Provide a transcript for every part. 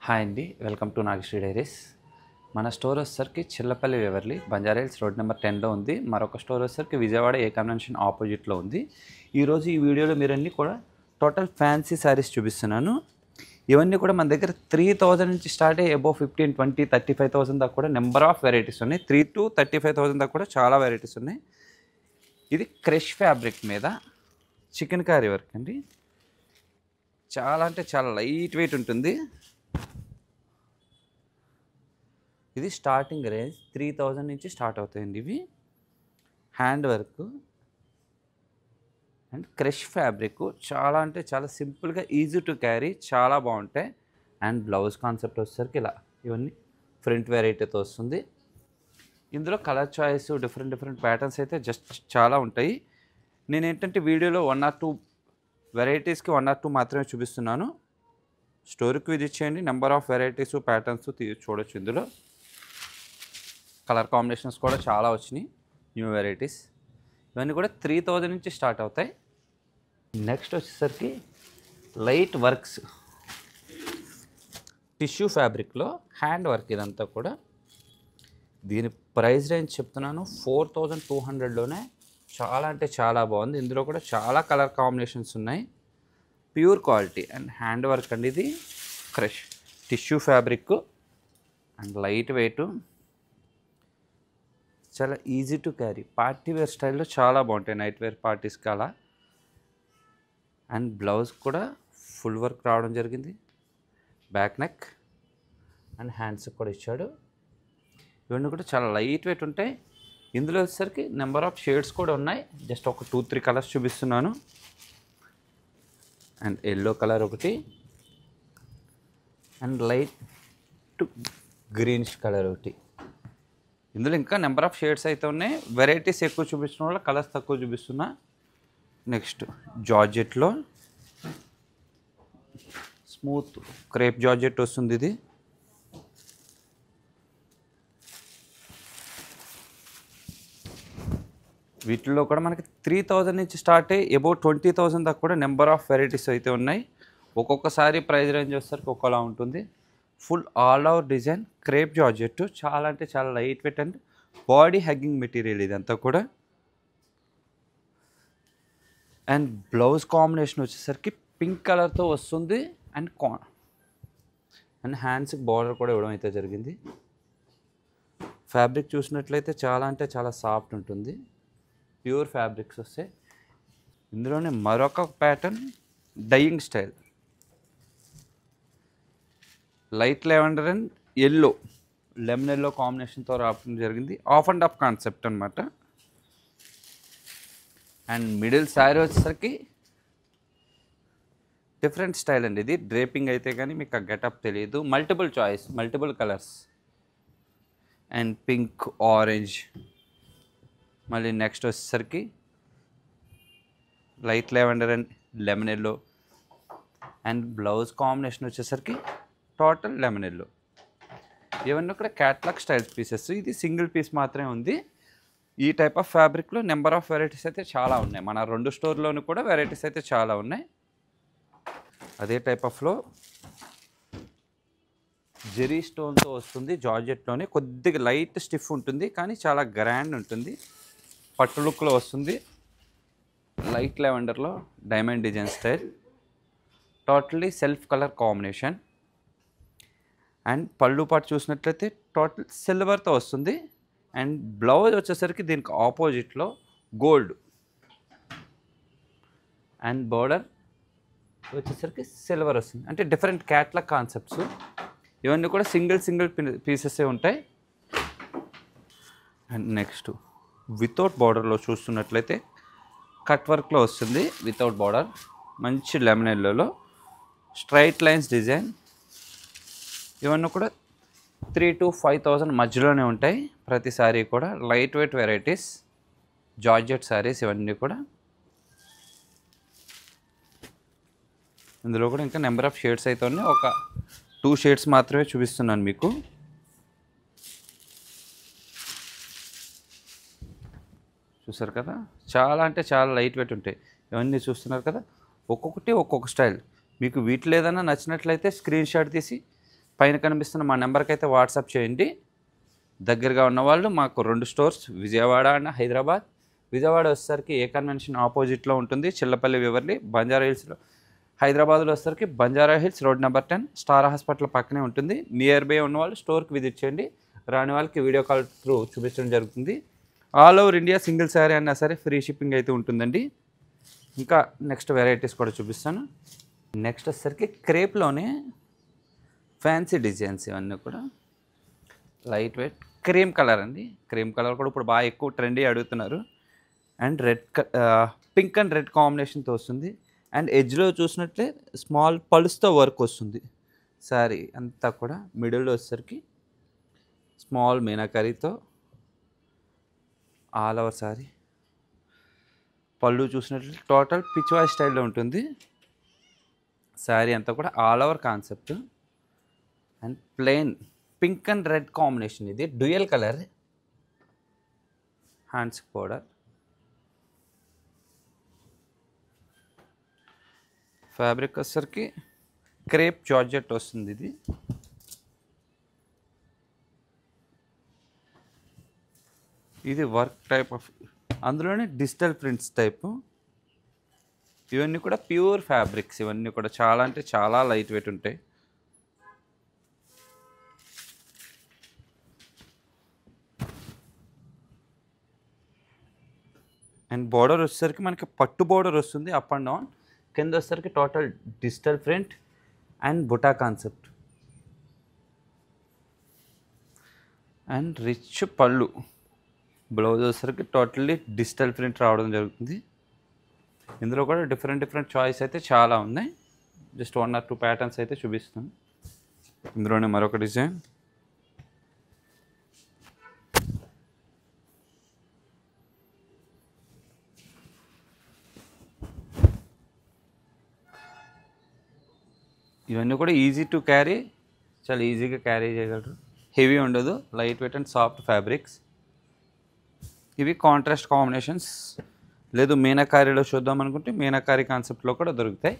Hi అండి, welcome to Nagasri diaries. మన store వచ్చేసరికి చిల్లపల్లి వెవర్లీ బంజారాహిల్స్ రోడ్ నెంబర్ 10లో ఉంది. మరొక స్టోర్ వచ్చేసరికి విజయవాడ ఏ కన్వెన్షన్ ఆపోజిట్లో ఉంది. ఈరోజు ఈ వీడియోలో మీరన్నీ కూడా టోటల్ ఫ్యాన్సీ శారీస్ చూపిస్తున్నాను. ఇవన్నీ కూడా మన దగ్గర 3000 నుంచి స్టార్ట్ అయ్యి అబోవ్ 15, 20, 35,000 దాకా కూడా నెంబర్ ఆఫ్ వెరైటీస్ ఉన్నాయి. 3 to 35,000 దాకా కూడా చాలా వెరైటీస్ ఉన్నాయి. ఇది క్రష్ ఫ్యాబ్రిక్ మీద చికెన్ కర్రీ వర్క్ అండి. చాలా అంటే చాలా లైట్ వెయిట్ ఉంటుంది. ఇది స్టార్టింగ్ రేంజ్ 3000 నుంచి స్టార్ట్ అవుతాయండి. ఇవి hand work and crush fabric, చాలా అంటే చాలా సింపుల్గా ఈజీ టు క్యారీ, చాలా బాగుంటాయి. అండ్ బ్లౌజ్ కాన్సెప్ట్ వచ్చేసరికి ఇలా ఇవన్నీ ఫ్రంట్ వెరైటీతో వస్తుంది. ఇందులో కలర్ చాయిస్ డిఫరెంట్ ప్యాటర్న్స్ అయితే జస్ట్ చాలా ఉంటాయి. నేను ఏంటంటే వీడియోలో 1 or 2 వెరైటీస్కి 1 or 2 మాత్రమే చూపిస్తున్నాను. స్టోర్కి విజిట్ చేయండి, నెంబర్ ఆఫ్ వెరైటీస్ ప్యాటర్న్స్ చూడొచ్చు. ఇందులో కలర్ కాంబినేషన్స్ కూడా చాలా వచ్చినాయి, న్యూ వెరైటీస్. ఇవన్నీ కూడా 3000 నుంచి స్టార్ట్ అవుతాయి. నెక్స్ట్ వచ్చేసరికి లైట్ వర్క్స్ టిష్యూ ఫ్యాబ్రిక్లో హ్యాండ్ వర్క్. ఇదంతా కూడా దీని ప్రైస్ రేంజ్ చెప్తున్నాను 4200లోనే. చాలా అంటే చాలా బాగుంది. ఇందులో కూడా చాలా కలర్ కాంబినేషన్స్ ఉన్నాయి. Pure quality and hand work అండి. ఇది crush tissue fabric and light weight, చాలా easy to carry, party wear స్టైల్లో చాలా బాగుంటాయి. నైట్ వేర్ పార్టీస్కి అలా. అండ్ బ్లౌజ్ కూడా ఫుల్ వర్క్ రావడం జరిగింది. బ్యాక్ నెక్ అండ్ హ్యాండ్స్ కూడా ఇచ్చాడు. ఇవన్నీ కూడా చాలా లైట్ వెయిట్ ఉంటాయి. ఇందులో వచ్చేసరికి నెంబర్ ఆఫ్ షేడ్స్ కూడా ఉన్నాయి. జస్ట్ ఒక 2-3 కలర్స్ చూపిస్తున్నాను. అండ్ ఎల్లో కలర్ ఒకటి అండ్ లైట్ గ్రీనిష్ కలర్ ఒకటి. ఇందులో ఇంకా నెంబర్ ఆఫ్ షేడ్స్ అయితే ఉన్నాయి. వెరైటీస్ ఎక్కువ చూపిస్తున్న వల్ల కలర్స్ తక్కువ చూపిస్తున్నా. నెక్స్ట్ జార్జెట్లో స్మూత్ క్రేప్ జార్జెట్ వస్తుంది. ఇది వీటిల్లో కూడా మనకి 3000 నుంచి స్టార్ట్ అయ్యి అబౌవ్ 20,000 దాకా కూడా నెంబర్ ఆఫ్ వెరైటీస్ అయితే ఉన్నాయి. ఒక్కొక్కసారి ప్రైస్ రేంజ్ వచ్చేసరికి ఒక్కోలా ఉంటుంది. Full all over design crepe georgette, చాలా అంటే చాలా light wait and body hugging material ఇదంతా కూడా. అండ్ బ్లౌజ్ కాంబినేషన్ వచ్చేసరికి పింక్ కలర్తో వస్తుంది. అండ్ హ్యాండ్స్కి బార్డర్ కూడా ఇవ్వడం అయితే జరిగింది. ఫ్యాబ్రిక్ చూసినట్లయితే చాలా అంటే చాలా సాఫ్ట్ ఉంటుంది. ప్యూర్ ఫ్యాబ్రిక్స్ వస్తాయి. ఇందులోనే మరొక pattern dyeing style, light lavender and yellow, lemon yellow కాంబినేషన్తో రావడం జరిగింది. ఆఫ్ అండ్ ఆఫ్ కాన్సెప్ట్ అనమాట. అండ్ మిడిల్ శారీ వచ్చేసరికి డిఫరెంట్ స్టైల్ అండి. ఇది డ్రేపింగ్ అయితే కానీ మీకు ఆ గెటప్ తెలియదు. Multiple choice, multiple colours and pink, orange. మళ్ళీ నెక్స్ట్ వచ్చేసరికి light lavender and lemon yellow. And blouse combination వచ్చేసరికి టోటల్ లెమన్ ఎల్లో. ఇవన్నీ కూడా క్యాట్లాగ్ స్టైల్ పీసెస్. ఇది సింగిల్ పీస్ మాత్రమే ఉంది. ఈ టైప్ ఆఫ్ ఫ్యాబ్రిక్లో నెంబర్ ఆఫ్ వెరైటీస్ అయితే చాలా ఉన్నాయి. మన 2 స్టోర్లోనూ కూడా వెరైటీస్ అయితే చాలా ఉన్నాయి. అదే టైప్ ఆఫ్లో జెరీ స్టోన్తో వస్తుంది. జార్జెట్లోనే కొద్దిగా లైట్ స్టిఫ్ ఉంటుంది, కానీ చాలా గ్రాండ్ ఉంటుంది. పట్టు లుక్లో వస్తుంది. లైట్ లెవెండర్లో diamond design style, totally self colour combination. And పళ్ళు పాటు చూసినట్లయితే టోటల్ సిల్వర్తో వస్తుంది. అండ్ బ్లౌజ్ వచ్చేసరికి దీనికి ఆపోజిట్లో గోల్డ్ అండ్ బోర్డర్ వచ్చేసరికి సిల్వర్ వస్తుంది. అంటే డిఫరెంట్ క్యాట్లాగ్ కాన్సెప్ట్స్. ఇవన్నీ కూడా సింగిల్ పీసెసే ఉంటాయి. అండ్ నెక్స్ట్ వితౌట్ బార్డర్లో చూస్తున్నట్లయితే కట్ వర్క్లో వస్తుంది. వితౌట్ బార్డర్ మంచి లెమన్ ఎల్లోలో స్ట్రైట్ లైన్స్ డిజైన్. ఇవన్నీ కూడా 3 to 5,000 మధ్యలోనే ఉంటాయి. ప్రతి సారీ కూడా light weight varieties, georgette saris ఇవన్నీ కూడా. ఇందులో కూడా ఇంకా నెంబర్ ఆఫ్ షేడ్స్ అయితే ఉన్నాయి. ఒక 2 షేడ్స్ మాత్రమే చూపిస్తున్నాను మీకు. చూసారు కదా, చాలా అంటే చాలా లైట్ వెయిట్ ఉంటాయి. ఇవన్నీ చూస్తున్నారు కదా, ఒక్కొక్కటి ఒక్కొక్క స్టైల్. మీకు వీటిలో ఏదైనా నచ్చినట్లయితే స్క్రీన్ షాట్ తీసి పైన కనిపిస్తున్న మా నెంబర్కి అయితే వాట్సాప్ చేయండి. దగ్గరగా ఉన్నవాళ్ళు మాకు 2 స్టోర్స్ విజయవాడ అండ్ హైదరాబాద్. విజయవాడ వచ్చేసరికి ఏ కన్వెన్షన్ ఆపోజిట్లో ఉంటుంది, చిల్లపల్లి వివర్లి. బంజారా హిల్స్లో హైదరాబాద్లో వచ్చేసరికి Banjara hills road number 10 star hospital పక్కనే ఉంటుంది. నియర్ బై ఉన్న వాళ్ళు స్టోర్కి విజిట్ చేయండి. రాని వాళ్ళకి వీడియో కాల్ త్రూ చూపించడం జరుగుతుంది. All over India single sari అన్నా సరే ఫ్రీ షిప్పింగ్ అయితే ఉంటుందండి. ఇంకా నెక్స్ట్ వెరైటీస్ కూడా చూపిస్తాను. నెక్స్ట్ వచ్చేసరికి క్రేప్లోనే ఫ్యాన్సీ డిజైన్స్, ఇవన్నీ కూడా లైట్ వెయిట్ క్రీమ్ కలర్ అండి. క్రీమ్ కలర్ కూడా ఇప్పుడు బాగా ఎక్కువ ట్రెండీ అడుగుతున్నారు. అండ్ పింక్ అండ్ రెడ్ కాంబినేషన్తో వస్తుంది. అండ్ ఎడ్జ్లో చూసినట్లే స్మాల్ పల్స్తో వర్క్ వస్తుంది. శారీ అంతా కూడా మిడిల్లో వచ్చేసరికి స్మాల్ మీనాకరీతో ఆల్ ఓవర్ శారీ. పళ్ళు చూసినట్లయితే టోటల్ పిచ్వాయ్ స్టైల్లో ఉంటుంది. శారీ అంతా కూడా all over concept. And plain pink and red combination, ఇది dual colour. Hands border. Fabric వచ్చేసరికి క్రేప్ జార్జెట్ వస్తుంది. ఇది వర్క్ టైప్ ఆఫ్, అందులోనే డిజిటల్ ప్రింట్స్ టైపు. ఇవన్నీ కూడా ప్యూర్ ఫ్యాబ్రిక్స్. ఇవన్నీ కూడా చాలా అంటే చాలా లైట్ వెయిట్ ఉంటాయి. అండ్ బోర్డర్ వచ్చేసరికి మనకి పట్టు బోర్డర్ వస్తుంది అప్ అండ్ డౌన్. కింద వచ్చేసరికి total digital print and buta concept. And rich pallu. Blouse వచ్చేసరికి టోటల్లీ డిజిటల్ ప్రింట్ రావడం జరుగుతుంది. ఇందులో కూడా డిఫరెంట్ చాయిస్ అయితే చాలా ఉన్నాయి. జస్ట్ 1 or 2 ప్యాటర్న్స్ అయితే చూపిస్తాను. ఇందులోనే మరొక డిజైన్. ఇవన్నీ కూడా ఈజీ టు క్యారీ, చాలా ఈజీగా క్యారీ చేయగలరు. హెవీ ఉండదు, light weight and soft fabrics. ఇవి కాంట్రాస్ట్ కాంబినేషన్స్. లేదు మీనాకారీలో చూద్దాం అనుకుంటే మీనాకారీ కాన్సెప్ట్లో కూడా దొరుకుతాయి.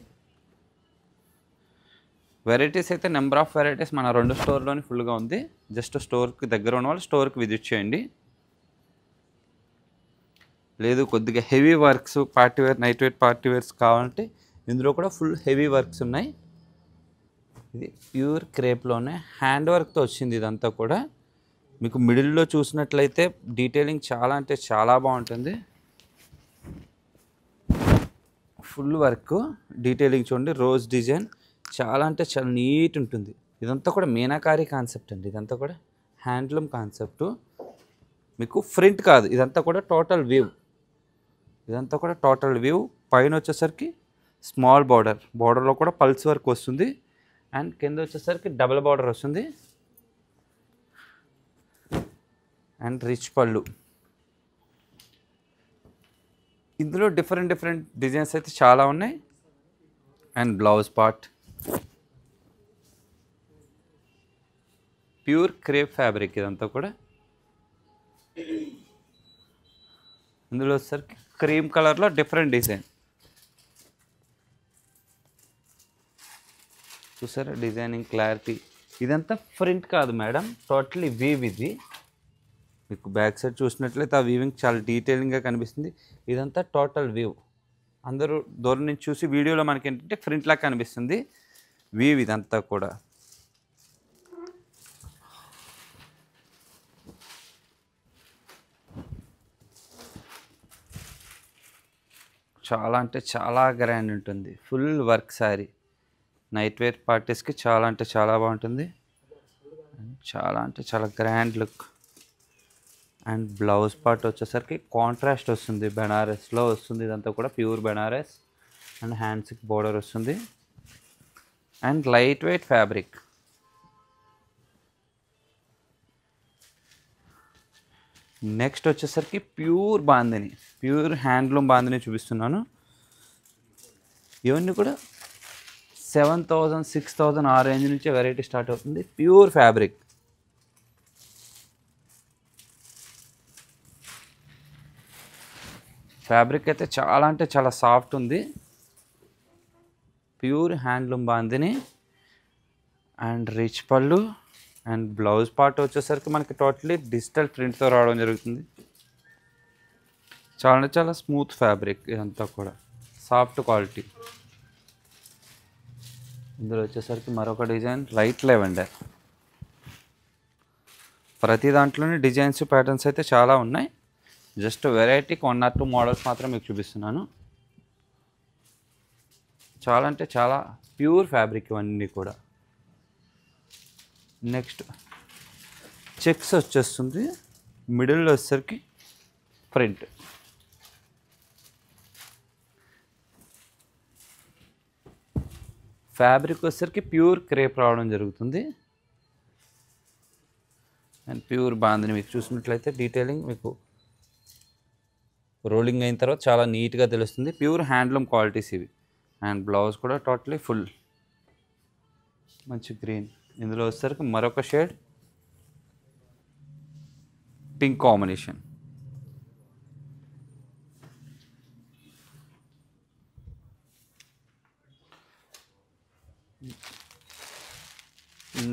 వెరైటీస్ అయితే నెంబర్ ఆఫ్ వెరైటీస్ మన 2 స్టోర్లోని ఫుల్గా ఉంది. జస్ట్ స్టోర్కి దగ్గర ఉన్న వాళ్ళు స్టోర్కి విజిట్ చేయండి. లేదు కొద్దిగా heavy works, party wear, night weight party wears కావాలంటే ఇందులో కూడా ఫుల్ హెవీ వర్క్స్ ఉన్నాయి. ఇది ప్యూర్ క్రేప్లోనే హ్యాండ్ వర్క్తో వచ్చింది. ఇదంతా కూడా మీకు మిడిల్లో చూసినట్లయితే డీటెయిలింగ్ చాలా అంటే చాలా బాగుంటుంది. ఫుల్ వర్క్ డీటెయిలింగ్ చూడండి. రోజ్ డిజైన్ చాలా అంటే చాలా నీట్ ఉంటుంది. ఇదంతా కూడా మీనాకారీ కాన్సెప్ట్ అండి. ఇదంతా కూడా హ్యాండ్లూమ్ కాన్సెప్ట్. మీకు ఫ్రంట్ కాదు, ఇదంతా కూడా టోటల్ వ్యూ. ఇదంతా కూడా టోటల్ వ్యూ. పైన వచ్చేసరికి స్మాల్ బార్డర్, బార్డర్లో కూడా పల్స్ వర్క్ వస్తుంది. అండ్ కింద వచ్చేసరికి డబుల్ బార్డర్ వస్తుంది. అండ్ రిచ్ పళ్ళు. ఇందులో డిఫరెంట్ డిజైన్స్ అయితే చాలా ఉన్నాయి. And blouse part pure crepe fabric. ఇదంతా కూడా ఇందులో వచ్చేసరికి క్రీమ్ కలర్లో డిఫరెంట్ డిజైన్ చూసారా. Designing clarity. ఇదంతా ఫ్రంట్ కాదు మేడం, టోటలీ వీవ్. ఇది మీకు బ్యాక్ సైడ్ చూసినట్లయితే ఆ వీవింగ్ చాలా డీటెయిలింగ్గా కనిపిస్తుంది. ఇదంతా టోటల్ వ్యూ. అందరూ దూరం నుంచి చూసి వీడియోలో మనకి ఏంటంటే ఫ్రంట్ లాగా కనిపిస్తుంది వీవ్. ఇదంతా కూడా చాలా అంటే చాలా గ్రాండ్ ఉంటుంది. Full work sari. Night wear పార్టీస్కి చాలా అంటే చాలా బాగుంటుంది. చాలా అంటే చాలా grand look. And blouse part వచ్చేసరికి కాంట్రాస్ట్ వస్తుంది, బెనారస్లో వస్తుంది. ఇదంతా కూడా ప్యూర్ బెనారస్. అండ్ హ్యాండ్స్కి బోర్డర్ వస్తుంది. And light weight fabric. Next వచ్చేసరికి pure bandhani, pure handloom bandhani చూపిస్తున్నాను. ఇవన్నీ కూడా 7,000, 6,000 ఆ రేంజ్ నుంచే వెరైటీ స్టార్ట్ అవుతుంది. Pure fabric. ఫ్యాబ్రిక్ అయితే చాలా అంటే చాలా సాఫ్ట్ ఉంది. Pure handloom bandhani. And rich పళ్ళు అండ్ బ్లౌజ్ పార్ట్ వచ్చేసరికి మనకి టోటలీ డిజిటల్ ప్రింట్తో రావడం జరుగుతుంది. చాలా చాలా స్మూత్ ఫ్యాబ్రిక్ ఇదంతా కూడా, సాఫ్ట్ క్వాలిటీ. ఇందులో వచ్చేసరికి మరొక డిజైన్ లైట్ లెవెండర్. ప్రతి దాంట్లోనే డిజైన్స్ ప్యాటర్న్స్ అయితే చాలా ఉన్నాయి. జస్ట్ వెరైటీకి 1 or 2 మోడల్స్ మాత్రం మీకు చూపిస్తున్నాను. చాలా అంటే చాలా ప్యూర్ ఫ్యాబ్రిక్ ఇవన్నీ కూడా. నెక్స్ట్ చెక్స్ వచ్చేస్తుంది, మిడిల్లో వచ్చేసరికి ప్రింట్. ఫ్యాబ్రిక్ వచ్చేసరికి ప్యూర్ క్రేప్ రావడం జరుగుతుంది. అండ్ ప్యూర్ బాందిని మీకు చూసినట్లయితే డీటెయిలింగ్ మీకు రోలింగ్ అయిన తర్వాత చాలా నీట్గా తెలుస్తుంది. ప్యూర్ హ్యాండ్లూమ్ క్వాలిటీస్ ఇవి. అండ్ బ్లౌజ్ కూడా టోటలీ ఫుల్ మంచి గ్రీన్. ఇందులో వచ్చేసరికి మరొక షేడ్ పింక్ కాంబినేషన్.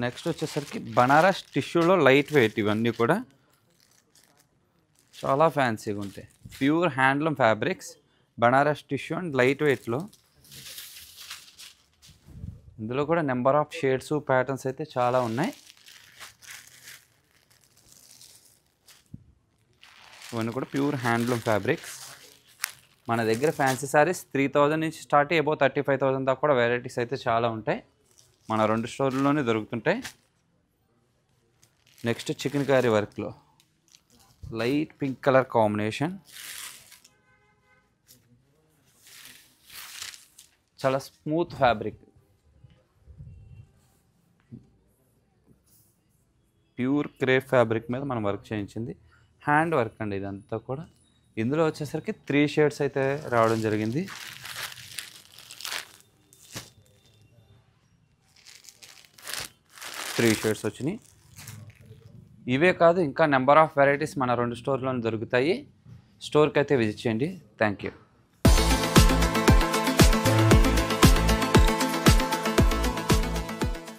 నెక్స్ట్ వచ్చేసరికి బనారస్ టిష్యూలో లైట్ వెయిట్. ఇవన్నీ కూడా చాలా ఫ్యాన్సీగా ఉంటాయి. Pure handloom fabrics, Banaras tissue and light వెయిట్లో. ఇందులో కూడా నెంబర్ ఆఫ్ షేడ్స్ ప్యాటర్న్స్ అయితే చాలా ఉన్నాయి. ఇవన్నీ కూడా ప్యూర్ హ్యాండ్లూమ్ ఫ్యాబ్రిక్స్. మన దగ్గర ఫ్యాన్సీ శారీస్ 3000 నుంచి స్టార్ట్ అయ్యి అబౌవ్ 35,000 దాకా కూడా వెరైటీస్ అయితే చాలా ఉంటాయి. మన 2 స్టోర్లోనే దొరుకుతుంటాయి. నెక్స్ట్ చికెన్ కర్రీ వర్క్లో లైట్ పింక్ కలర్ కాంబినేషన్. చాలా smooth fabric, pure crepe fabric మీద మనం వర్క్ చేయించింది. హ్యాండ్ వర్క్ అండి ఇదంతా కూడా. ఇందులో వచ్చేసరికి 3 షేడ్స్ అయితే రావడం జరిగింది. త్రీ షేడ్స్ వచ్చినాయి. ఇవే కాదు ఇంకా నెంబర్ ఆఫ్ వెరైటీస్ మన 2 స్టోర్లోనే దొరుకుతాయి. స్టోర్కి అయితే విజిట్ చేయండి. Thank you.